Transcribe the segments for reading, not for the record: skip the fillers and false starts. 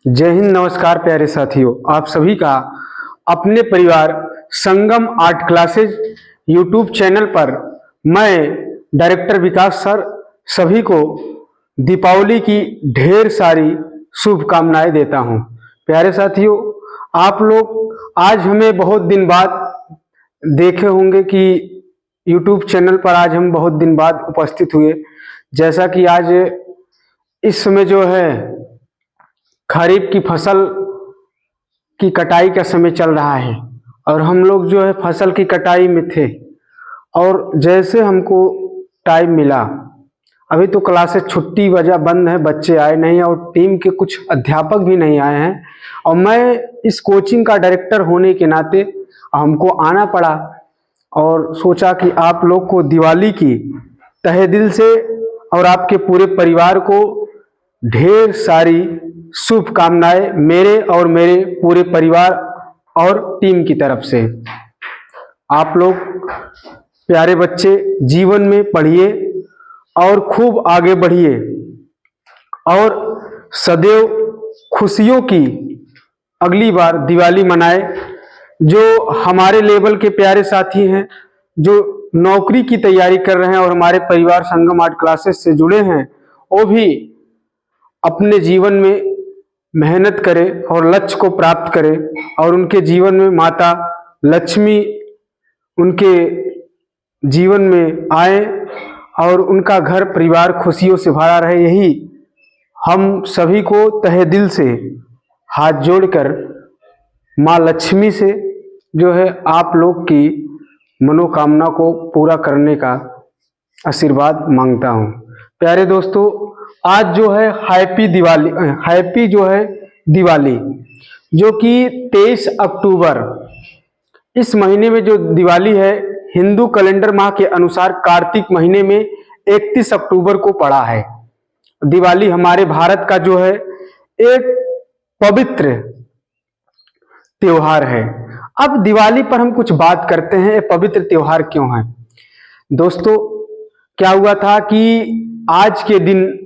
जय हिंद। नमस्कार प्यारे साथियों, आप सभी का अपने परिवार संगम आर्ट क्लासेज यूट्यूब चैनल पर मैं डायरेक्टर विकास सर सभी को दीपावली की ढेर सारी शुभकामनाएं देता हूं। प्यारे साथियों, आप लोग आज हमें बहुत दिन बाद देखे होंगे कि यूट्यूब चैनल पर आज हम बहुत दिन बाद उपस्थित हुए। जैसा कि आज इस समय जो है खरीफ की फसल की कटाई का समय चल रहा है और हम लोग जो है फसल की कटाई में थे और जैसे हमको टाइम मिला, अभी तो क्लासेस छुट्टी वजह बंद है, बच्चे आए नहीं और टीम के कुछ अध्यापक भी नहीं आए हैं और मैं इस कोचिंग का डायरेक्टर होने के नाते हमको आना पड़ा और सोचा कि आप लोग को दिवाली की तहे दिल से और आपके पूरे परिवार को ढेर सारी शुभकामनाएं मेरे और मेरे पूरे परिवार और टीम की तरफ से। आप लोग प्यारे बच्चे जीवन में पढ़िए और खूब आगे बढ़िए और सदैव खुशियों की अगली बार दिवाली मनाए। जो हमारे लेवल के प्यारे साथी हैं जो नौकरी की तैयारी कर रहे हैं और हमारे परिवार संगम आर्ट क्लासेस से जुड़े हैं, वो भी अपने जीवन में मेहनत करें और लक्ष्य को प्राप्त करें और उनके जीवन में माता लक्ष्मी उनके जीवन में आए और उनका घर परिवार खुशियों से भरा रहे। यही हम सभी को तहे दिल से हाथ जोड़कर माँ लक्ष्मी से जो है आप लोग की मनोकामना को पूरा करने का आशीर्वाद मांगता हूँ। प्यारे दोस्तों, आज जो है हैप्पी जो है दिवाली, जो कि 23 अक्टूबर इस महीने में जो दिवाली है हिंदू कैलेंडर माह के अनुसार कार्तिक महीने में 31 अक्टूबर को पड़ा है। दिवाली हमारे भारत का जो है एक पवित्र त्योहार है। अब दिवाली पर हम कुछ बात करते हैं, ये पवित्र त्योहार क्यों है। दोस्तों, क्या हुआ था कि आज के दिन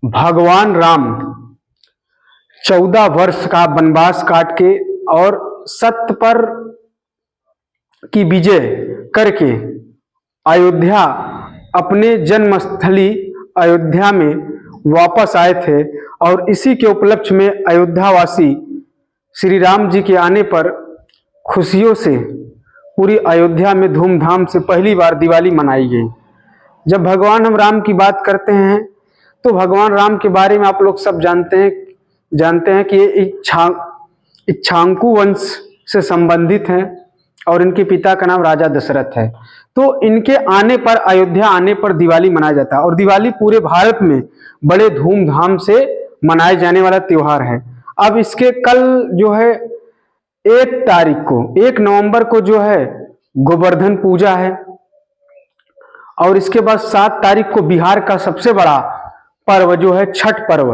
भगवान राम 14 वर्ष का वनवास काट के और सत्य पर की विजय करके अयोध्या अपने जन्मस्थली अयोध्या में वापस आए थे और इसी के उपलक्ष्य में अयोध्यावासी श्री राम जी के आने पर खुशियों से पूरी अयोध्या में धूमधाम से पहली बार दिवाली मनाई गई। जब भगवान हम राम की बात करते हैं तो भगवान राम के बारे में आप लोग सब जानते हैं कि ये इक्ष्वाकु वंश से संबंधित हैं और इनके पिता का नाम राजा दशरथ है। तो इनके आने पर, अयोध्या आने पर दिवाली मनाया जाता है और दिवाली पूरे भारत में बड़े धूमधाम से मनाए जाने वाला त्योहार है। अब इसके कल जो है 1 नवंबर को जो है गोवर्धन पूजा है और इसके बाद 7 तारीख को बिहार का सबसे बड़ा पर्व जो है छठ पर्व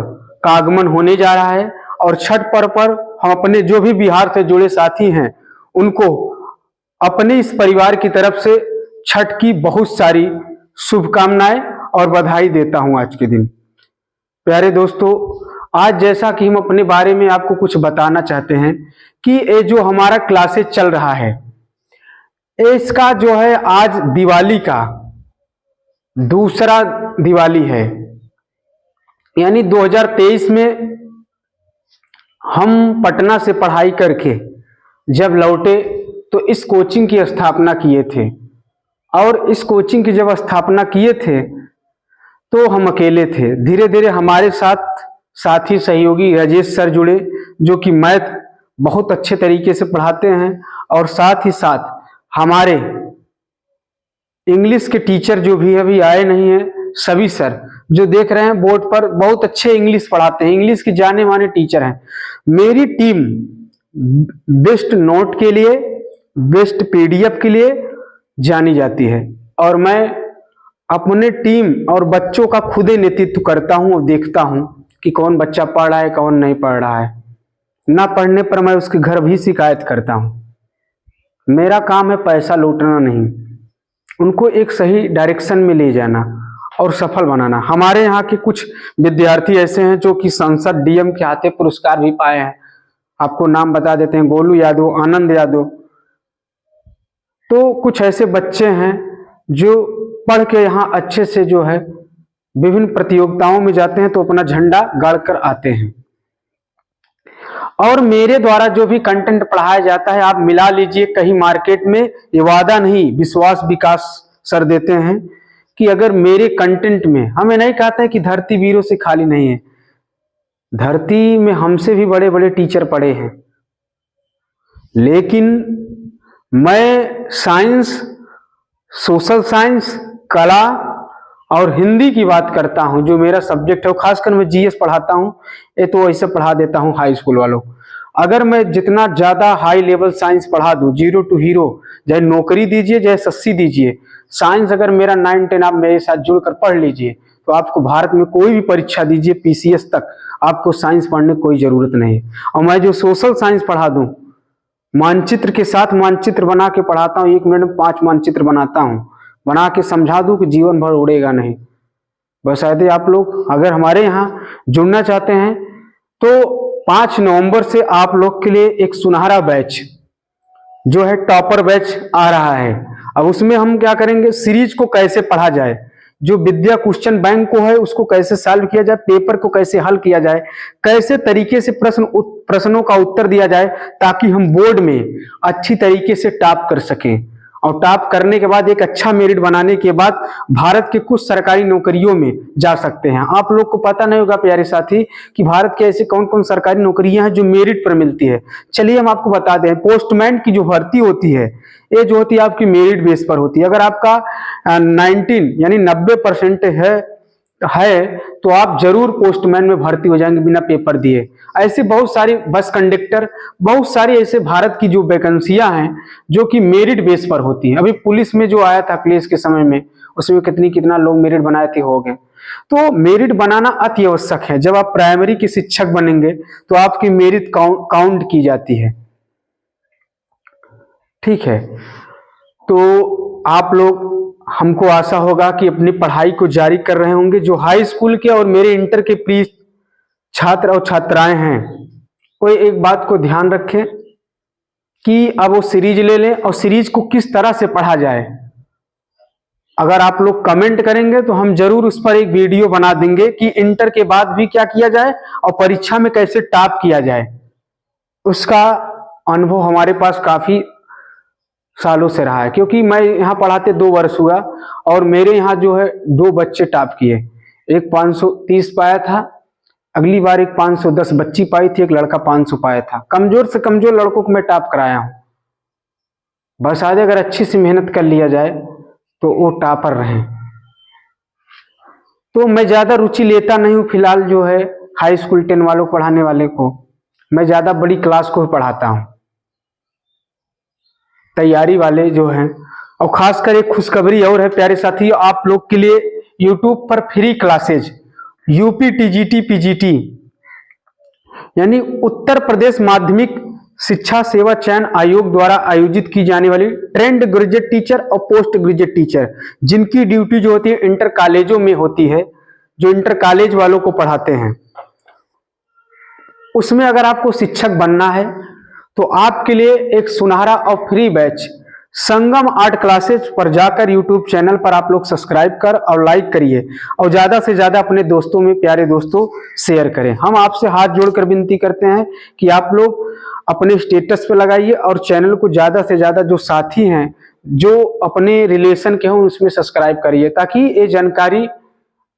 का आगमन होने जा रहा है और छठ पर्व पर हम अपने जो भी बिहार से जुड़े साथी हैं उनको अपने इस परिवार की तरफ से छठ की बहुत सारी शुभकामनाएं और बधाई देता हूं आज के दिन। प्यारे दोस्तों, आज जैसा कि हम अपने बारे में आपको कुछ बताना चाहते हैं कि ये जो हमारा क्लासेस चल रहा है इसका जो है आज दिवाली का दूसरा दिवाली है। यानी 2023 में हम पटना से पढ़ाई करके जब लौटे तो इस कोचिंग की स्थापना किए थे और इस कोचिंग की जब स्थापना किए थे तो हम अकेले थे। धीरे धीरे हमारे साथ साथी सहयोगी राजेश सर जुड़े जो कि मैथ बहुत अच्छे तरीके से पढ़ाते हैं और साथ ही साथ हमारे इंग्लिश के टीचर जो भी अभी आए नहीं हैं, सभी सर जो देख रहे हैं बोर्ड पर बहुत अच्छे इंग्लिश पढ़ाते हैं, इंग्लिश के जाने माने टीचर हैं। मेरी टीम बेस्ट नोट के लिए, बेस्ट पीडीएफ के लिए जानी जाती है और मैं अपने टीम और बच्चों का खुद ही नेतृत्व करता हूं और देखता हूं कि कौन बच्चा पढ़ रहा है कौन नहीं पढ़ रहा है। ना पढ़ने पर मैं उसके घर भी शिकायत करता हूं। मेरा काम है पैसा लूटना नहीं, उनको एक सही डायरेक्शन में ले जाना और सफल बनाना। हमारे यहाँ के कुछ विद्यार्थी ऐसे हैं जो कि संसद डीएम के हाथे पुरस्कार भी पाए हैं। आपको नाम बता देते हैं, गोलू यादव, आनंद यादव। तो कुछ ऐसे बच्चे हैं जो पढ़ के यहाँ अच्छे से जो है विभिन्न प्रतियोगिताओं में जाते हैं तो अपना झंडा गाड़ कर आते हैं। और मेरे द्वारा जो भी कंटेंट पढ़ाया जाता है, आप मिला लीजिए, कहीं मार्केट में ये वादा नहीं, विश्वास विकास सर देते हैं कि अगर मेरे कंटेंट में, हमें नहीं कहते हैं कि धरती वीरों से खाली नहीं है, धरती में हमसे भी बड़े बड़े टीचर पढ़े हैं, लेकिन मैं साइंस, सोशल साइंस, कला और हिंदी की बात करता हूं, जो मेरा सब्जेक्ट है। खासकर मैं जीएस पढ़ाता हूं, ये तो ऐसे पढ़ा देता हूं हाई स्कूल वालों। अगर मैं जितना ज्यादा हाई लेवल साइंस पढ़ा दूं, 0 to हीरो, चाहे नौकरी दीजिए चाहे सस्सी दीजिए, साइंस अगर मेरा 9-10 आप मेरे साथ जुड़कर पढ़ लीजिए तो आपको भारत में कोई भी परीक्षा दीजिए पीसीएस तक, आपको साइंस पढ़ने की कोई जरूरत नहीं। और मैं जो सोशल साइंस पढ़ा दूं, मानचित्र के साथ मानचित्र बना के पढ़ाता हूं, 1 मिनट में 5 मानचित्र बनाता हूं, बना के समझा दूं कि जीवन भर उड़ेगा नहीं। बस यदि आप लोग अगर हमारे यहाँ जुड़ना चाहते हैं तो 5 नवंबर से आप लोग के लिए एक सुनहरा बैच जो है टॉपर बैच आ रहा है। अब उसमें हम क्या करेंगे, सीरीज को कैसे पढ़ा जाए, जो विद्या क्वेश्चन बैंक को है उसको कैसे सॉल्व किया जाए, पेपर को कैसे हल किया जाए, कैसे तरीके से प्रश्नों का उत्तर दिया जाए, ताकि हम बोर्ड में अच्छी तरीके से टॉप कर सकें। और टॉप करने के बाद एक अच्छा मेरिट बनाने के बाद भारत के कुछ सरकारी नौकरियों में जा सकते हैं। आप लोग को पता नहीं होगा प्यारे साथी कि भारत के ऐसे कौन कौन सरकारी नौकरियां हैं जो मेरिट पर मिलती है। चलिए हम आपको बता दें, पोस्टमैन की जो भर्ती होती है, ये जो होती है आपकी मेरिट बेस पर होती है। अगर आपका 19 यानी 90% है तो आप जरूर पोस्टमैन में भर्ती हो जाएंगे बिना पेपर दिए। ऐसे बहुत सारी, बस कंडक्टर, बहुत सारी ऐसे भारत की जो वैकेंसियां हैं जो कि मेरिट बेस पर होती है। अभी पुलिस में जो आया था अखिलेश के समय में, उसमें कितना लोग मेरिट बनाए थे, हो गए। तो मेरिट बनाना अति आवश्यक है। जब आप प्राइमरी के शिक्षक बनेंगे तो आपकी मेरिट काउंट की जाती है, ठीक है। तो आप लोग, हमको आशा होगा कि अपनी पढ़ाई को जारी कर रहे होंगे। जो हाई स्कूल के और मेरे इंटर के प्रिय छात्र और छात्राएं हैं, कोई एक बात को ध्यान रखें कि अब वो सीरीज ले लें और सीरीज को किस तरह से पढ़ा जाए। अगर आप लोग कमेंट करेंगे तो हम जरूर उस पर एक वीडियो बना देंगे कि इंटर के बाद भी क्या किया जाए और परीक्षा में कैसे टॉप किया जाए। उसका अनुभव हमारे पास काफी सालों से रहा है, क्योंकि मैं यहाँ पढ़ाते 2 वर्ष हुआ और मेरे यहाँ जो है 2 बच्चे टॉप किए। एक 530 पाया था, अगली बार एक 510 बच्ची पाई थी, एक लड़का 500 पाया था। कमजोर से कमजोर लड़कों को मैं टॉप कराया हूँ। बस आज अगर अच्छी सी मेहनत कर लिया जाए तो वो टॉपर रहे। तो मैं ज्यादा रुचि लेता नहीं हूँ फिलहाल जो है हाई स्कूल 10 वालों को पढ़ाने वाले को, मैं ज्यादा बड़ी क्लास को पढ़ाता हूँ, तैयारी वाले जो हैं। और खासकर एक खुशखबरी और है प्यारे साथियों, आप लोग के लिए यूट्यूब पर free classes UP TGT PGT यानी उत्तर प्रदेश माध्यमिक शिक्षा सेवा चयन आयोग द्वारा आयोजित की जाने वाली ट्रेंड ग्रेजुएट टीचर और पोस्ट ग्रेजुएट टीचर, जिनकी ड्यूटी जो होती है इंटर कॉलेजों में होती है, जो इंटर कॉलेज वालों को पढ़ाते हैं, उसमें अगर आपको शिक्षक बनना है तो आपके लिए एक सुनहरा और फ्री बैच संगम आर्ट क्लासेज पर जाकर यूट्यूब चैनल पर आप लोग सब्सक्राइब कर और लाइक करिए और ज्यादा से ज्यादा अपने दोस्तों में, प्यारे दोस्तों, शेयर करें। हम आपसे हाथ जोड़कर विनती करते हैं कि आप लोग अपने स्टेटस पे लगाइए और चैनल को ज्यादा से ज्यादा, जो साथी हैं जो अपने रिलेशन के हों, उसमें सब्सक्राइब करिए ताकि ये जानकारी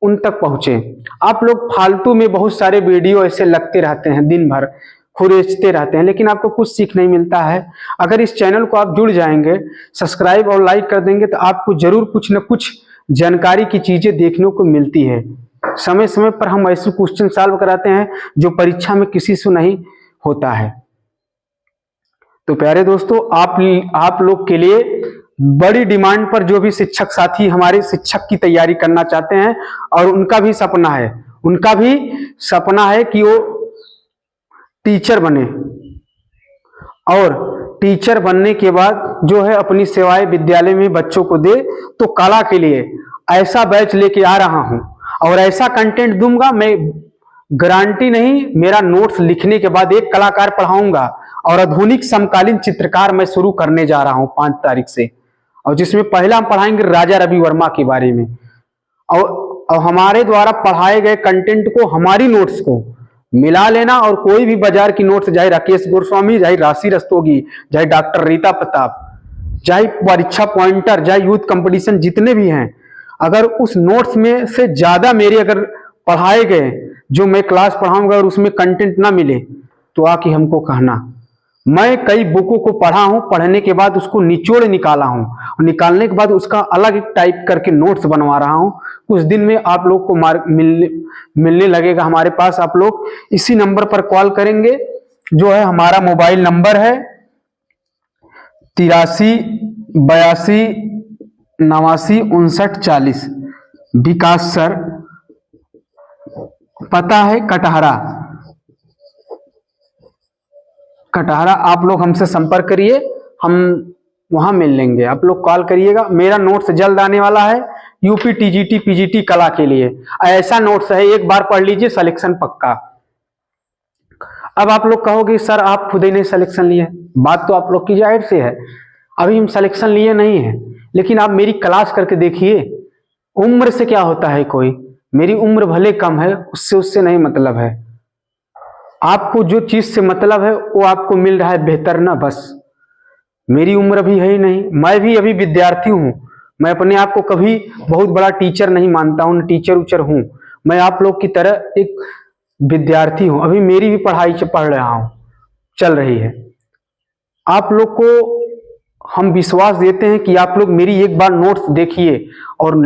उन तक पहुंचे। आप लोग फालतू में बहुत सारे वीडियो ऐसे लगते रहते हैं, दिन भर खुरेचते रहते हैं, लेकिन आपको कुछ सीख नहीं मिलता है। अगर इस चैनल को आप जुड़ जाएंगे, सब्सक्राइब और लाइक कर देंगे तो आपको जरूर कुछ न कुछ जानकारी की चीजें देखने को मिलती है। समय समय पर हम ऐसे क्वेश्चन सॉल्व कराते हैं जो परीक्षा में किसी से नहीं होता है। तो प्यारे दोस्तों, आप लोग के लिए बड़ी डिमांड पर जो भी शिक्षक साथी हमारे शिक्षक की तैयारी करना चाहते हैं और उनका भी सपना है कि वो टीचर बने और टीचर बनने के बाद जो है अपनी सेवाएं विद्यालय में बच्चों को दे, तो कला के लिए ऐसा बैच लेके आ रहा हूं और ऐसा कंटेंट दूंगा, मैं गारंटी नहीं, मेरा नोट्स लिखने के बाद एक कलाकार पढ़ाऊंगा और आधुनिक समकालीन चित्रकार मैं शुरू करने जा रहा हूं 5 तारीख से, और जिसमें पहला हम पढ़ाएंगे राजा रवि वर्मा के बारे में। और हमारे द्वारा पढ़ाए गए कंटेंट को, हमारी नोट्स को मिला लेना और कोई भी बाजार की नोट्स, चाहे राकेश गोस्वामी, चाहे राशि रस्तोगी, चाहे डॉक्टर रीता प्रताप, चाहे परीक्षा पॉइंटर, चाहे यूथ कंपटीशन, जितने भी हैं, अगर उस नोट्स में से ज्यादा मेरे अगर पढ़ाए गए जो मैं क्लास पढ़ाऊंगा और उसमें कंटेंट ना मिले तो आके हमको कहना। मैं कई बुकों को पढ़ा हूं, पढ़ने के बाद उसको निचोड़ निकाला हूं और निकालने के बाद उसका अलग एक टाइप करके नोट्स बनवा रहा हूं। कुछ दिन में आप लोग को मिलने लगेगा हमारे पास। आप लोग इसी नंबर पर कॉल करेंगे, जो है हमारा मोबाइल नंबर है 83 82 89 59 40। विकास सर, पता है कटहरा। आप लोग हमसे संपर्क करिए, हम वहां मिल लेंगे। आप लोग कॉल करिएगा। मेरा नोट्स जल्द आने वाला है यूपी टीजीटी पीजीटी कला के लिए। ऐसा नोट्स है, एक बार पढ़ लीजिए, सिलेक्शन पक्का। अब आप लोग कहोगे सर आप खुद ही नहीं सिलेक्शन लिए। बात तो आप लोग की जाहिर से है, अभी हम सिलेक्शन लिए नहीं है, लेकिन आप मेरी क्लास करके देखिए। उम्र से क्या होता है, कोई मेरी उम्र भले कम है, उससे नहीं मतलब है। आपको जो चीज से मतलब है वो आपको मिल रहा है बेहतर ना, बस। मेरी उम्र भी है ही नहीं, मैं भी अभी विद्यार्थी हूं। मैं अपने आप को कभी बहुत बड़ा टीचर नहीं मानता हूं, टीचर उचर हूं। मैं आप लोग की तरह एक विद्यार्थी हूं, अभी मेरी भी पढ़ाई पढ़ रहा हूं, चल रही है। आप लोग को हम विश्वास देते हैं कि आप लोग मेरी एक बार नोट्स देखिए और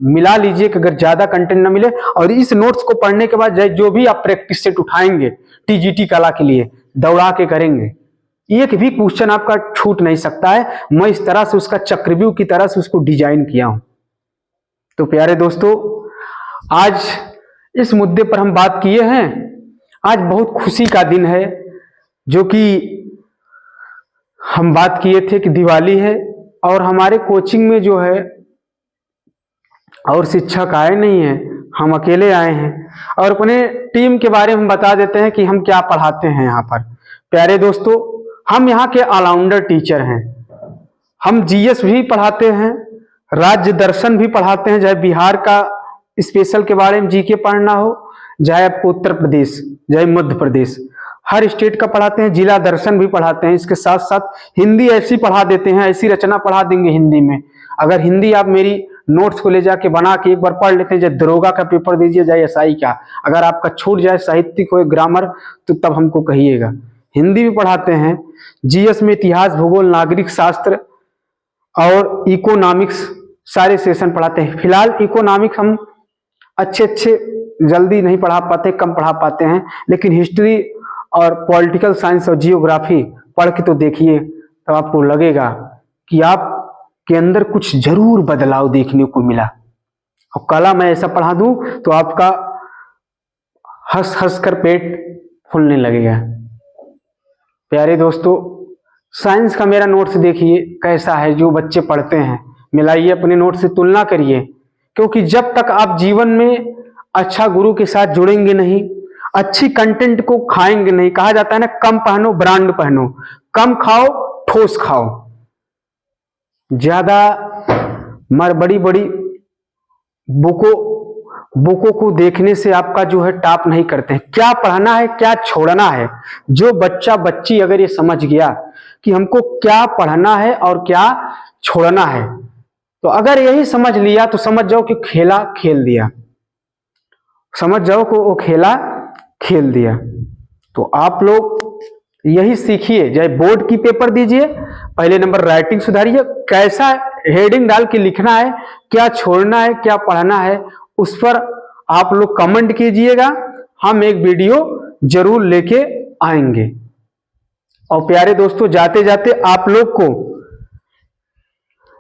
मिला लीजिए कि अगर ज्यादा कंटेंट ना मिले, और इस नोट्स को पढ़ने के बाद जो भी आप प्रैक्टिस सेट उठाएंगे टीजीटी कला के लिए, दौड़ा के करेंगे, एक भी क्वेश्चन आपका छूट नहीं सकता है। मैं इस तरह से उसका चक्रव्यूह की तरह से उसको डिजाइन किया हूं। तो प्यारे दोस्तों, आज इस मुद्दे पर हम बात किए हैं। आज बहुत खुशी का दिन है, जो कि हम बात किए थे कि दिवाली है और हमारे कोचिंग में जो है और शिक्षक आए नहीं हैं, हम अकेले आए हैं और अपने टीम के बारे में बता देते हैं कि हम क्या पढ़ाते हैं यहाँ पर। प्यारे दोस्तों, हम यहाँ के ऑलराउंडर टीचर हैं। हम जीएस भी पढ़ाते हैं, राज्य दर्शन भी पढ़ाते हैं, चाहे बिहार का स्पेशल के बारे में जीके पढ़ना हो, चाहे आपको उत्तर प्रदेश, चाहे मध्य प्रदेश, हर स्टेट का पढ़ाते हैं। जिला दर्शन भी पढ़ाते हैं। इसके साथ साथ हिंदी ऐसी पढ़ा देते हैं, ऐसी रचना पढ़ा देंगे हिंदी में। अगर हिंदी आप मेरी नोट्स को ले जाके बना के एक बार पढ़ लेते हैं, चाहे दरोगा का पेपर दीजिए, चाहे एसआई का, अगर आपका छूट जाए साहित्यिक हो, ग्रामर, तो तब हमको कहिएगा। हिंदी भी पढ़ाते हैं। जीएस में इतिहास, भूगोल, नागरिक शास्त्र और इकोनॉमिक्स सारे सेशन पढ़ाते हैं। फिलहाल इकोनॉमिक्स हम अच्छे जल्दी नहीं पढ़ा पाते, कम पढ़ा पाते हैं, लेकिन हिस्ट्री और पॉलिटिकल साइंस और जियोग्राफी पढ़ के तो देखिए, तो आपको लगेगा कि आप के अंदर कुछ जरूर बदलाव देखने को मिला। और कला मैं ऐसा पढ़ा दूं तो आपका हंस हंस कर पेट फूलने लगेगा। प्यारे दोस्तों, साइंस का मेरा नोट्स देखिए कैसा है, जो बच्चे पढ़ते हैं, मिलाइए अपने नोट्स से, तुलना करिए। क्योंकि जब तक आप जीवन में अच्छा गुरु के साथ जुड़ेंगे नहीं, अच्छी कंटेंट को खाएंगे नहीं, कहा जाता है ना, कम पहनो ब्रांड पहनो, कम खाओ ठोस खाओ। ज्यादा बड़ी बड़ी बुकों को देखने से आपका जो है टॉप नहीं करते हैं। क्या पढ़ना है, क्या छोड़ना है, जो बच्चा बच्ची अगर ये समझ गया कि हमको क्या पढ़ना है और क्या छोड़ना है, तो अगर यही समझ लिया तो समझ जाओ कि खेला खेल दिया, समझ जाओ कि वो खेला खेल दिया। तो आप लोग यही सीखिए, चाहे बोर्ड की पेपर दीजिए, पहले नंबर राइटिंग सुधारिए, कैसा हेडिंग डाल के लिखना है, क्या छोड़ना है, क्या पढ़ना है, उस पर आप लोग कमेंट कीजिएगा। हम एक वीडियो जरूर लेके आएंगे। और प्यारे दोस्तों, जाते जाते आप लोग को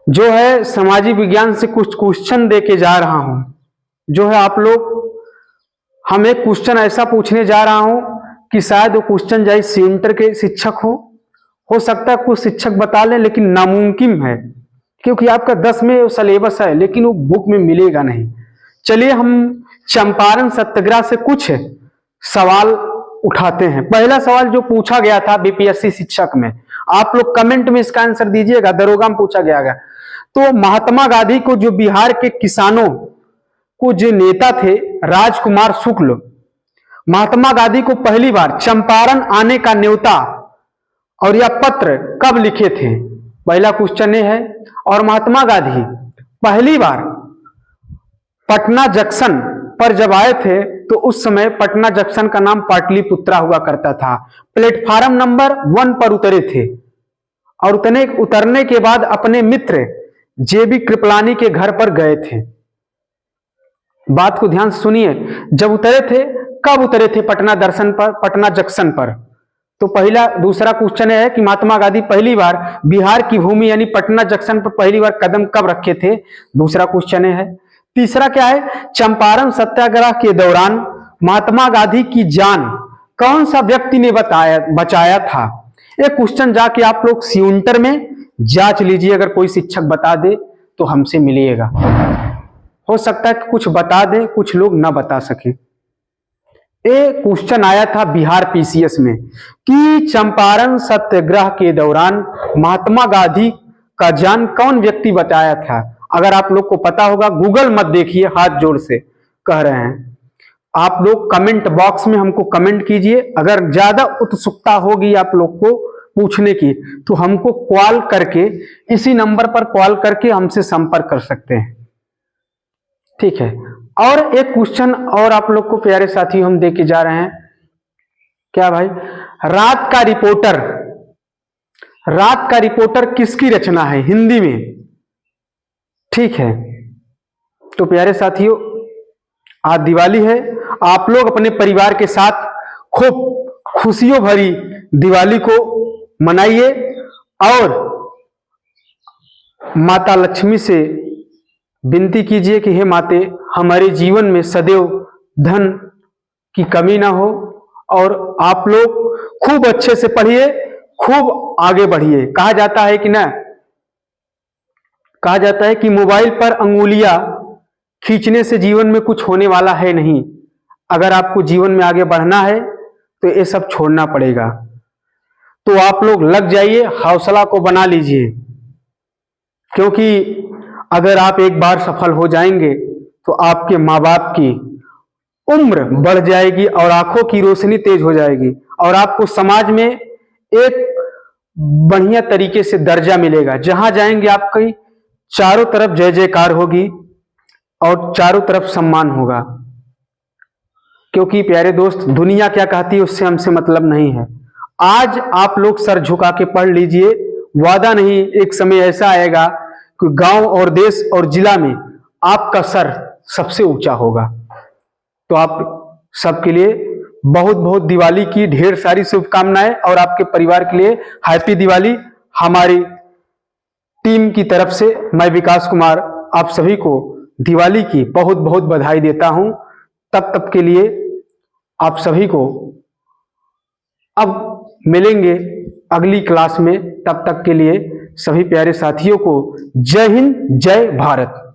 जो है सामाजिक विज्ञान से कुछ क्वेश्चन दे के जा रहा हूं। जो है आप लोग, हम एक क्वेश्चन ऐसा पूछने जा रहा हूं कि शायद वो क्वेश्चन चाहे सेंटर के शिक्षक हो सकता है कुछ शिक्षक बता लें, लेकिन नामुमकिन है क्योंकि आपका 10 में सिलेबस है लेकिन वो बुक में मिलेगा नहीं। चलिए हम चंपारण सत्याग्रह से कुछ सवाल उठाते हैं। पहला सवाल जो पूछा गया था बीपीएससी शिक्षक में, आप लोग कमेंट में इसका आंसर दीजिएगा, दरोगा में पूछा गया। तो महात्मा गांधी को जो बिहार के किसानों को जो नेता थे राजकुमार शुक्ल, महात्मा गांधी को पहली बार चंपारण आने का न्योता और यह पत्र कब लिखे थे? पहला क्वेश्चन ये है। और महात्मा गांधी पहली बार पटना जंक्शन पर जब आए थे तो उस समय पटना जंक्शन का नाम पाटलिपुत्रा हुआ करता था। प्लेटफार्म नंबर 1 पर उतरे थे और उतरने के बाद अपने मित्र जेबी कृपलानी के घर पर गए थे। बात को ध्यान से सुनिए, जब उतरे थे, कब उतरे थे पटना जंक्शन पर? तो दूसरा क्वेश्चन है कि महात्मा गांधी पहली बार बिहार की भूमि यानी पटना जंक्शन पर पहली बार कदम कब रखे थे? दूसरा क्वेश्चन है। तीसरा क्या है? चंपारण सत्याग्रह के दौरान महात्मा गांधी की जान कौन सा व्यक्ति ने बचाया था? एक क्वेश्चन जाके आप लोग सिउंटर में जांच लीजिए, अगर कोई शिक्षक बता दे तो हमसे मिलिएगा। हो सकता है कि कुछ बता दे, कुछ लोग ना बता सके। एक क्वेश्चन आया था बिहार पीसीएस में कि चंपारण सत्याग्रह के दौरान महात्मा गांधी का जान कौन व्यक्ति बचाया था? अगर आप लोग को पता होगा गूगल मत देखिए, हाथ जोड़ से कह रहे हैं। आप लोग कमेंट बॉक्स में हमको कमेंट कीजिए। अगर ज्यादा उत्सुकता होगी आप लोग को पूछने की तो हमको कॉल करके, इसी नंबर पर कॉल करके हमसे संपर्क कर सकते हैं, ठीक है। और एक क्वेश्चन और आप लोग को प्यारे साथी हम दे के जा रहे हैं। क्या भाई? रात का रिपोर्टर किसकी रचना है हिंदी में? ठीक है। तो प्यारे साथियों, आज दिवाली है, आप लोग अपने परिवार के साथ खूब खुशियों भरी दिवाली को मनाइए और माता लक्ष्मी से विनती कीजिए कि हे माते, हमारे जीवन में सदैव धन की कमी ना हो और आप लोग खूब अच्छे से पढ़िए, खूब आगे बढ़िए। कहा जाता है कि मोबाइल पर अंगुलियां खींचने से जीवन में कुछ होने वाला है नहीं। अगर आपको जीवन में आगे बढ़ना है तो ये सब छोड़ना पड़ेगा। तो आप लोग लग जाइए, हौसला को बना लीजिए, क्योंकि अगर आप एक बार सफल हो जाएंगे तो आपके माँ बाप की उम्र बढ़ जाएगी और आंखों की रोशनी तेज हो जाएगी और आपको समाज में एक बढ़िया तरीके से दर्जा मिलेगा। जहां जाएंगे आपकी चारों तरफ जय जयकार होगी और चारों तरफ सम्मान होगा। क्योंकि प्यारे दोस्त, दुनिया क्या कहती है उससे हमसे मतलब नहीं है। आज आप लोग सर झुका के पढ़ लीजिए, वादा नहीं, एक समय ऐसा आएगा कि गांव और देश और जिला में आपका सर सबसे ऊंचा होगा। तो आप सबके लिए बहुत बहुत दिवाली की ढेर सारी शुभकामनाएं और आपके परिवार के लिए हैप्पी दिवाली। हमारी टीम की तरफ से मैं विकास कुमार आप सभी को दिवाली की बहुत बहुत बधाई देता हूं। तब के लिए आप सभी को अब मिलेंगे अगली क्लास में। तब तक के लिए सभी प्यारे साथियों को जय हिंद, जय भारत।